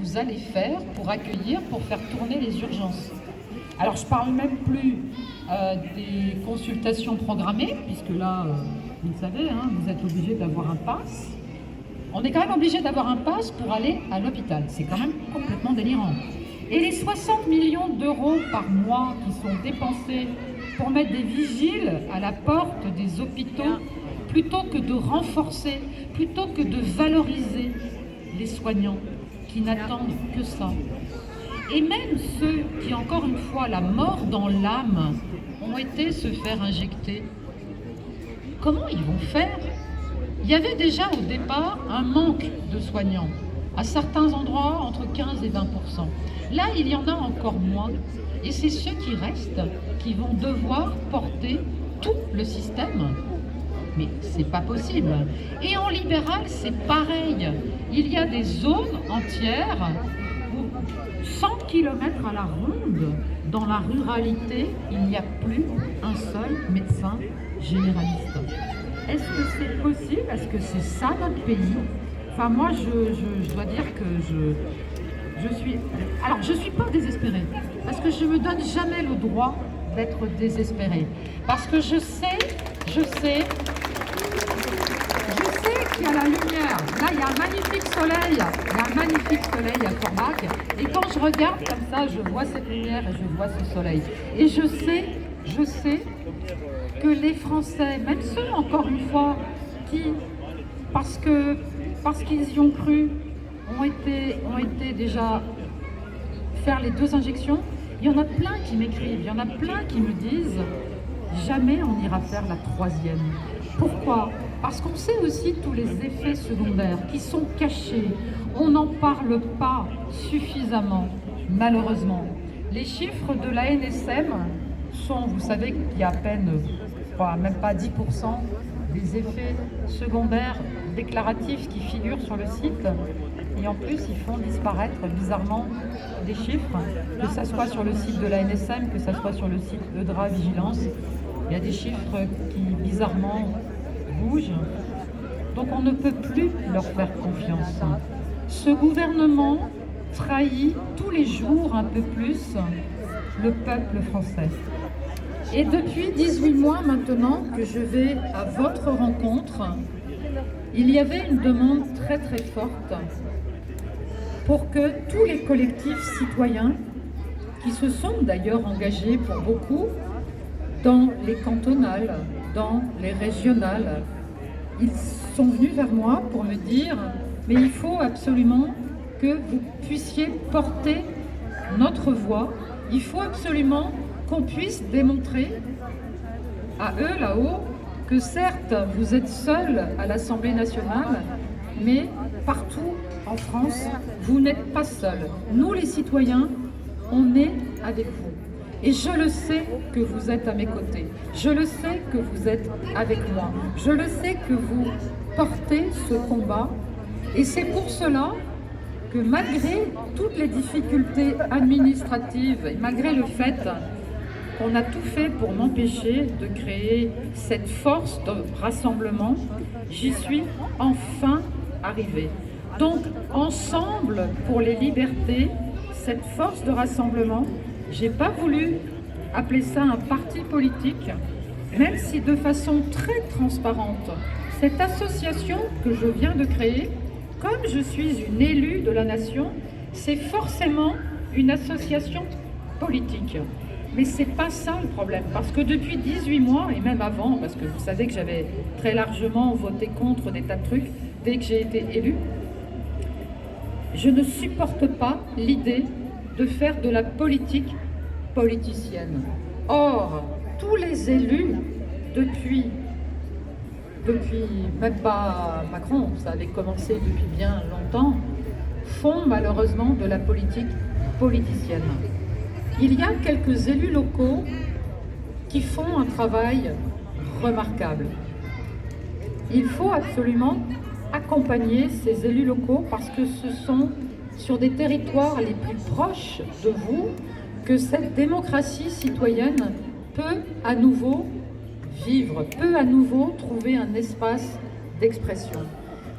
vous allez faire pour accueillir, pour faire tourner les urgences. Alors je parle même plus des consultations programmées, puisque là, vous le savez, hein, vous êtes obligé d'avoir un pass. On est quand même obligé d'avoir un pass pour aller à l'hôpital. C'est quand même complètement délirant. Et les 60 millions d'euros par mois qui sont dépensés pour mettre des vigiles à la porte des hôpitaux, plutôt que de renforcer, plutôt que de valoriser les soignants qui n'attendent que ça. Et même ceux qui, encore une fois, la mort dans l'âme, ont été se faire injecter. Comment ils vont faire? Il y avait déjà au départ un manque de soignants. À certains endroits, entre 15 et 20%. Là, il y en a encore moins. Et c'est ceux qui restent qui vont devoir porter tout le système. Mais c'est pas possible. Et en libéral, c'est pareil. Il y a des zones entières où 100 km à la ronde, dans la ruralité, il n'y a plus un seul médecin généraliste. Est-ce que c'est possible? Est-ce que c'est ça notre pays? Enfin, moi, je dois dire que je suis... Alors, je ne suis pas désespérée, parce que je ne me donne jamais le droit d'être désespérée. Parce que je sais qu'il y a la lumière. Là, il y a un magnifique soleil. Il y a un magnifique soleil à Forbach. Et quand je regarde comme ça, je vois cette lumière et je vois ce soleil. Et je sais que les Français, même ceux, encore une fois, qui, parce qu'ils y ont cru, ont été déjà faire les 2 injections, il y en a plein qui m'écrivent, il y en a plein qui me disent « Jamais on ira faire la 3e ». Pourquoi? Parce qu'on sait aussi tous les effets secondaires qui sont cachés. On n'en parle pas suffisamment, malheureusement. Les chiffres de la NSM sont, vous savez qu'il y a à peine, même pas 10% des effets secondaires déclaratifs qui figurent sur le site. Et en plus, ils font disparaître bizarrement des chiffres, que ce soit sur le site de la NSM, que ce soit sur le site EDRA Vigilance. Il y a des chiffres qui bizarrement bougent. Donc on ne peut plus leur faire confiance. Ce gouvernement trahit tous les jours un peu plus le peuple français. Et depuis 18 mois maintenant que je vais à votre rencontre, il y avait une demande très très forte pour que tous les collectifs citoyens, qui se sont d'ailleurs engagés pour beaucoup dans les cantonales, dans les régionales, ils sont venus vers moi pour me dire « mais il faut absolument que vous puissiez porter notre voix, il faut absolument qu'on puisse démontrer à eux là-haut que certes vous êtes seuls à l'Assemblée nationale, mais partout en France, vous n'êtes pas seuls. Nous les citoyens, on est avec vous. Et je le sais que vous êtes à mes côtés. Je le sais que vous êtes avec moi. Je le sais que vous portez ce combat. Et c'est pour cela que malgré toutes les difficultés administratives et malgré le fait qu'on a tout fait pour m'empêcher de créer cette force de rassemblement, j'y suis enfin arrivée. Donc, ensemble pour les libertés, cette force de rassemblement, j'ai pas voulu appeler ça un parti politique, même si de façon très transparente, cette association que je viens de créer, comme je suis une élue de la nation, c'est forcément une association politique. Mais c'est pas ça le problème, parce que depuis 18 mois, et même avant, parce que vous savez que j'avais très largement voté contre des tas de trucs dès que j'ai été élue, je ne supporte pas l'idée de faire de la politique politicienne. Or, tous les élus, depuis même pas Macron, ça avait commencé depuis bien longtemps, font malheureusement de la politique politicienne. Il y a quelques élus locaux qui font un travail remarquable. Il faut absolument accompagner ces élus locaux parce que ce sont sur des territoires les plus proches de vous que cette démocratie citoyenne peut à nouveau vivre, peut à nouveau trouver un espace d'expression.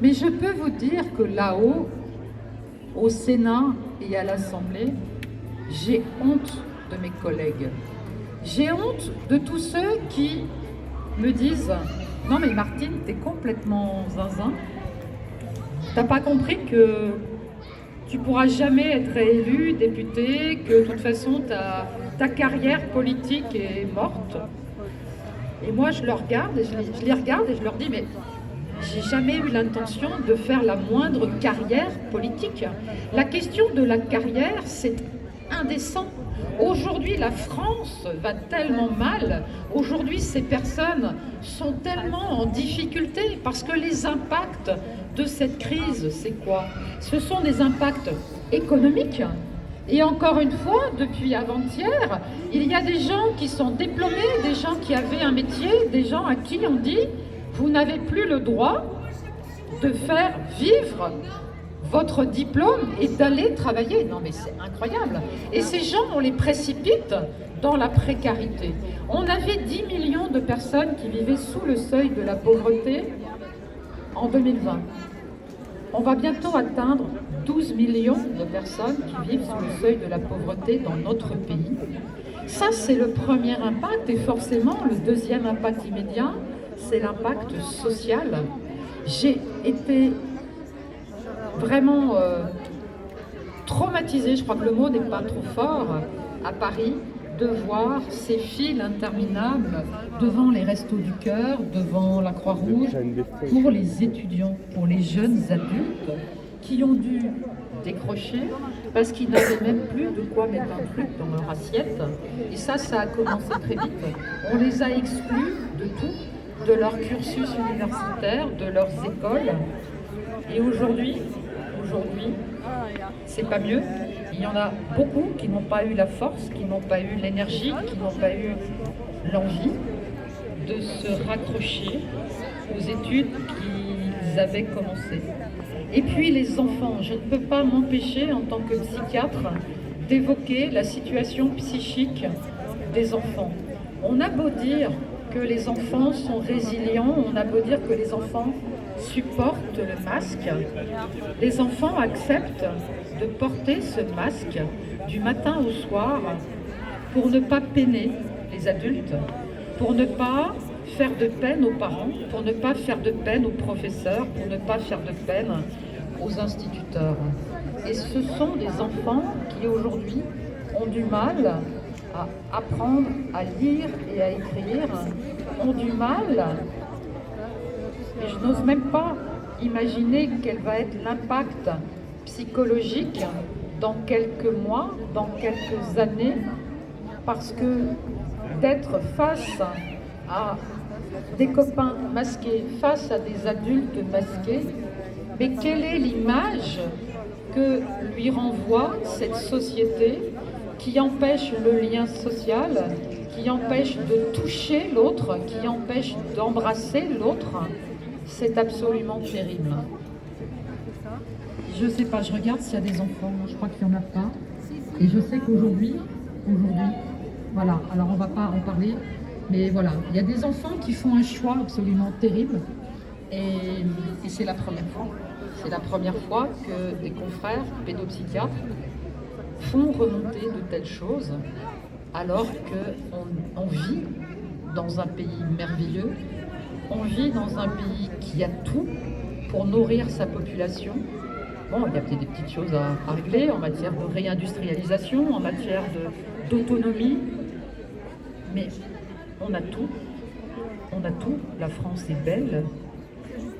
Mais je peux vous dire que là-haut, au Sénat et à l'Assemblée, j'ai honte de mes collègues. J'ai honte de tous ceux qui me disent « Non mais Martine, t'es complètement zinzin. T'as pas compris que tu pourras jamais être élu député, que de toute façon ta carrière politique est morte. » Et moi je les regarde et je leur dis « Mais j'ai jamais eu l'intention de faire la moindre carrière politique. La question de la carrière, c'est indécent. Aujourd'hui, la France va tellement mal. Aujourd'hui, ces personnes sont tellement en difficulté parce que les impacts de cette crise, c'est quoi? Ce sont des impacts économiques. Et encore une fois, depuis avant-hier, il y a des gens qui sont diplômés, des gens qui avaient un métier, des gens à qui on dit « Vous n'avez plus le droit de faire vivre votre diplôme et d'aller travailler. » Non mais c'est incroyable. Et ces gens, on les précipite dans la précarité. On avait 10 millions de personnes qui vivaient sous le seuil de la pauvreté en 2020. On va bientôt atteindre 12 millions de personnes qui vivent sous le seuil de la pauvreté dans notre pays. Ça, c'est le premier impact. Et forcément, le deuxième impact immédiat, c'est l'impact social. J'ai été vraiment traumatisée, je crois que le mot n'est pas trop fort, à Paris, de voir ces files interminables devant les Restos du Cœur, devant la Croix-Rouge, pour les étudiants, pour les jeunes adultes qui ont dû décrocher parce qu'ils n'avaient même plus de quoi mettre un truc dans leur assiette. Et ça a commencé très vite. On les a exclus de tout, de leur cursus universitaire, de leurs écoles. Et aujourd'hui, c'est pas mieux. Il y en a beaucoup qui n'ont pas eu la force, qui n'ont pas eu l'énergie, qui n'ont pas eu l'envie de se raccrocher aux études qu'ils avaient commencées. Et puis les enfants, je ne peux pas m'empêcher en tant que psychiatre d'évoquer la situation psychique des enfants. On a beau dire que les enfants sont résilients, on a beau dire que les enfants supportent le masque, les enfants acceptent de porter ce masque du matin au soir pour ne pas peiner les adultes, pour ne pas faire de peine aux parents, pour ne pas faire de peine aux professeurs, pour ne pas faire de peine aux instituteurs. Et ce sont des enfants qui aujourd'hui ont du mal à apprendre à lire et à écrire, ont du mal, et je n'ose même pas imaginer quel va être l'impact psychologique dans quelques mois, dans quelques années, parce que d'être face à des copains masqués, face à des adultes masqués, mais quelle est l'image que lui renvoie cette société qui empêche le lien social, qui empêche de toucher l'autre, qui empêche d'embrasser l'autre? C'est absolument terrible. Je ne sais pas, je regarde s'il y a des enfants, je crois qu'il n'y en a pas. Et je sais qu'aujourd'hui, voilà, alors on ne va pas en parler, mais voilà, il y a des enfants qui font un choix absolument terrible. Et c'est la première fois. C'est la première fois que des confrères pédopsychiatres font remonter de telles choses, alors qu'on vit dans un pays merveilleux, on vit dans un pays qui a tout pour nourrir sa population. Bon, il y a peut-être des petites choses à régler en matière de réindustrialisation, en matière d'autonomie, mais on a tout, la France est belle,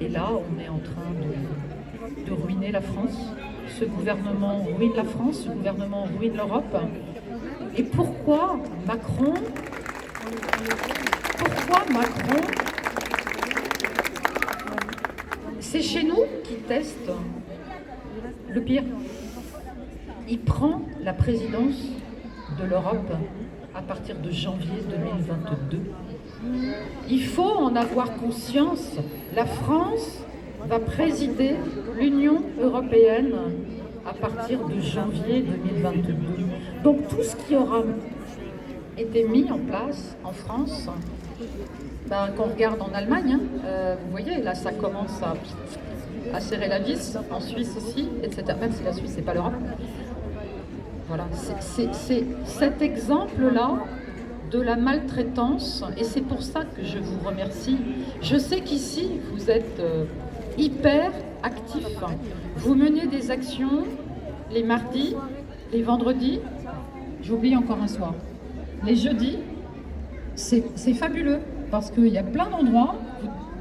et là on est en train de ruiner la France. Ce gouvernement ruine la France, ce gouvernement ruine l'Europe. Et pourquoi Macron c'est chez nous qu'il teste le pire. Il prend la présidence de l'Europe à partir de janvier 2022. Il faut en avoir conscience. La France va présider l'Union européenne à partir de janvier 2022. Donc tout ce qui aura été mis en place en France, qu'on regarde en Allemagne, vous voyez, là ça commence à serrer la vis, en Suisse aussi, etc. Même si la Suisse, c'est pas l'Europe. Voilà, c'est cet exemple-là de la maltraitance, et c'est pour ça que je vous remercie. Je sais qu'ici, vous êtes hyper actifs. Vous menez des actions les mardis, les vendredis, j'oublie encore un soir, les jeudis. C'est fabuleux, parce qu'il y a plein d'endroits,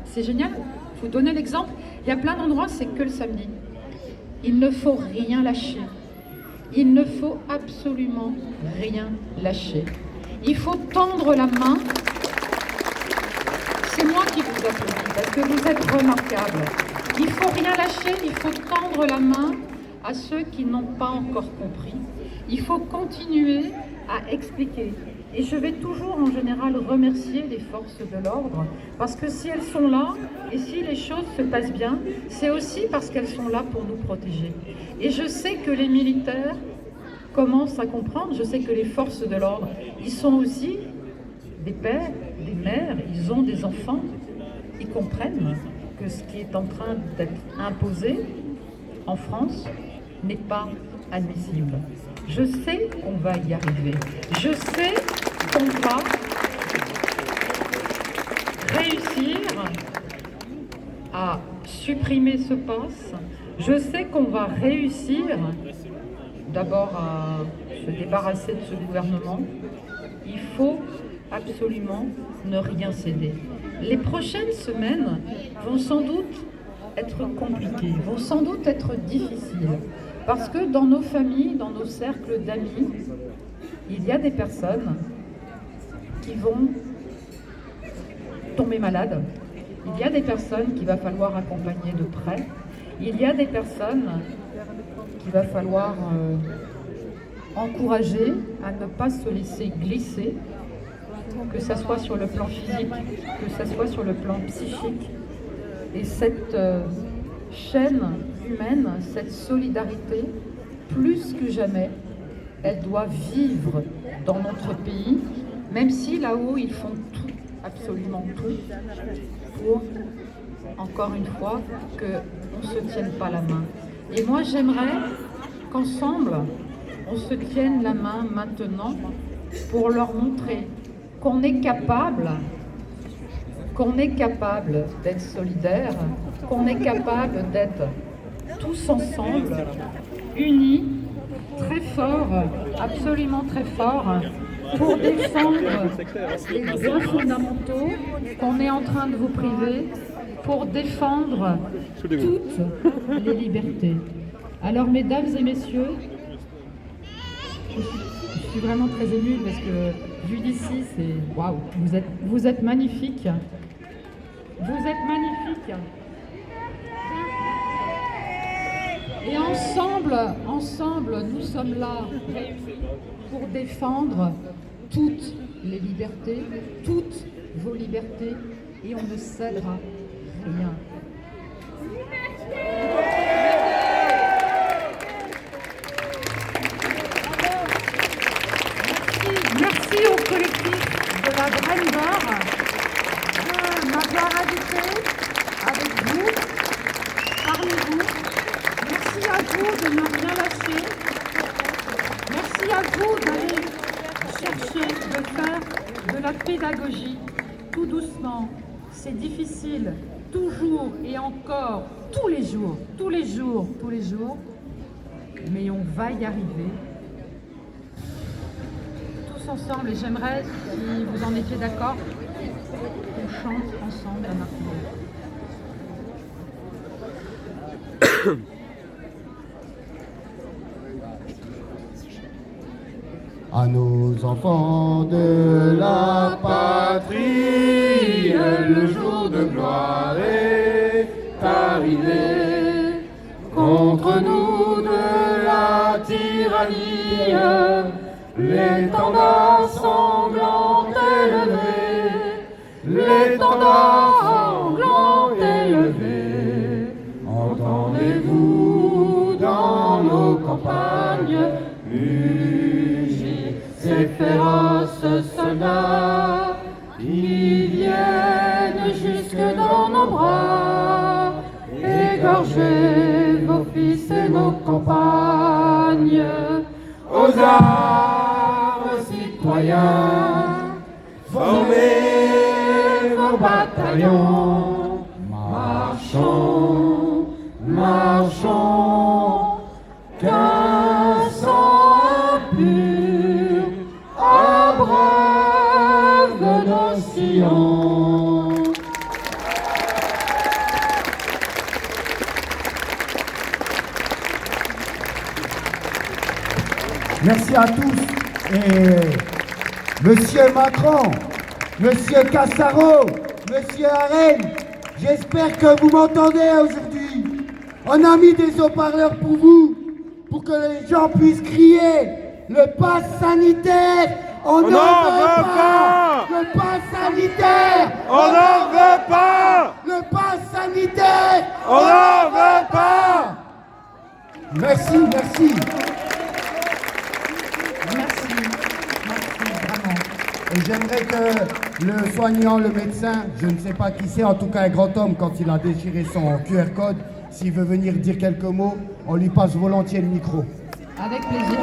c'est génial, je vous donner l'exemple, il y a plein d'endroits, c'est que le samedi. Il ne faut rien lâcher. Il ne faut absolument rien lâcher. Il faut tendre la main. C'est moi qui vous applaudis, parce que vous êtes remarquables. Il ne faut rien lâcher, il faut tendre la main à ceux qui n'ont pas encore compris. Il faut continuer à expliquer. Et je vais toujours en général remercier les forces de l'ordre, parce que si elles sont là, et si les choses se passent bien, c'est aussi parce qu'elles sont là pour nous protéger. Et je sais que les militaires commencent à comprendre, je sais que les forces de l'ordre, ils sont aussi des pères, des mères, ils ont des enfants, ils comprennent que ce qui est en train d'être imposé en France n'est pas admissible. Je sais qu'on va y arriver. Je sais qu'on va réussir à supprimer ce pass. Je sais qu'on va réussir d'abord à se débarrasser de ce gouvernement. Il faut absolument ne rien céder. Les prochaines semaines vont sans doute être compliquées, vont sans doute être difficiles. Parce que dans nos familles, dans nos cercles d'amis, il y a des personnes qui vont tomber malades. Il y a des personnes qu'il va falloir accompagner de près. Il y a des personnes qu'il va falloir encourager à ne pas se laisser glisser, que ce soit sur le plan physique, que ce soit sur le plan psychique. Et cette chaîne humaine, cette solidarité, plus que jamais, elle doit vivre dans notre pays, même si là-haut ils font tout, absolument tout, pour, encore une fois, qu'on ne se tienne pas la main. Et moi j'aimerais qu'ensemble, on se tienne la main maintenant pour leur montrer qu'on est capable d'être solidaires, qu'on est capable d'être tous ensemble, unis, très forts, absolument très forts, pour défendre les droits fondamentaux qu'on est en train de vous priver, pour défendre toutes les libertés. Alors, mesdames et messieurs, je suis vraiment très émue parce que, vu d'ici, c'est waouh, vous êtes magnifiques. Vous êtes magnifiques. Et ensemble, nous sommes là pour défendre toutes les libertés, toutes vos libertés, et on ne cédera rien. Merci au collectif de la Graine d'Or de m'avoir invité avec vous, parmi vous. Merci à vous de ne rien lâcher. Merci à vous d'aller chercher, de faire de la pédagogie tout doucement. C'est difficile, toujours et encore, tous les jours, mais on va y arriver. Tous ensemble, et j'aimerais, si vous en étiez d'accord, qu'on chante ensemble la Marseillaise. À nos enfants de la patrie, le jour de gloire est arrivé. Contre nous de la tyrannie, l'étendard sanglant élevé, l'étendard sanglant élevé. Entendez-vous dans nos campagnes mugir ces féroces soldats qui viennent jusque dans nos bras, égorger protégez vos fils et nos campagnes. Aux armes, citoyens, formez vos bataillons. Marchons, marchons, qu'un sang impur abreuve nos sillons. Merci à tous. Et Monsieur Macron, Monsieur Cassaro, Monsieur Arène, j'espère que vous m'entendez aujourd'hui. On a mis des haut-parleurs pour vous, pour que les gens puissent crier le pass sanitaire. On n'en veut pas. Le pass sanitaire. On n'en veut pas. Le pass sanitaire. On n'en veut pas. Merci, merci. Merci, vraiment. Et j'aimerais que le soignant, le médecin, je ne sais pas qui c'est, en tout cas un grand homme, quand il a déchiré son QR code, s'il veut venir dire quelques mots, on lui passe volontiers le micro. Avec plaisir.